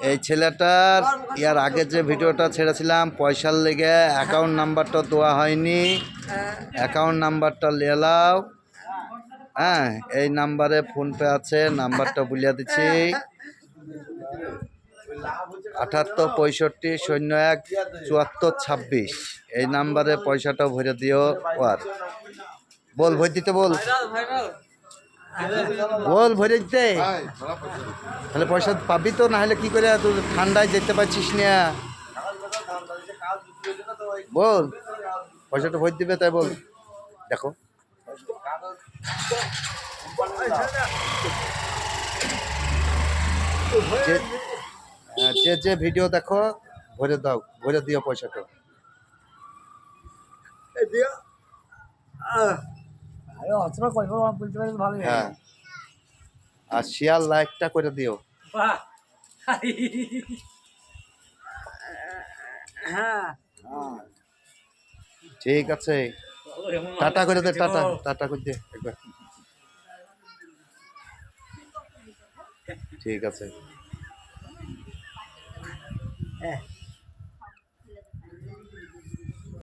এই ছেলেটার ইয়ার আগে যে ভিডিওটা ছেড়েছিলাম পয়সার লেগে অ্যাকাউন্ট নাম্বারটা দেওয়া হয়নি, অ্যাকাউন্ট নাম্বারটা লেলাও। হ্যাঁ, এই নাম্বারে ফোনপে আছে, নাম্বারটা বলিয়া দিচ্ছি 78 65 01 74 26। এই নাম্বারে পয়সাটা ভরে দিও। আর বল ভরে দিতে, বল বল ভরে দিতে, তাহলে পয়সা পাবি তো। না হলে কি করে, তুই ঠান্ডায় যেতে পারছিস না। বল পয়সাটা ভরে দিবে, তাই বল। দেখো যে যে ভিডিও দেখো ভরে দাও, ভরে দিও পয়সাটা। হ্যাঁ, আর শেয়ার লাইকটা করে দিও। ঠিক আছে, টাটা করে দে, টাটা টাটা করে দে একবার। ঠিক আছে।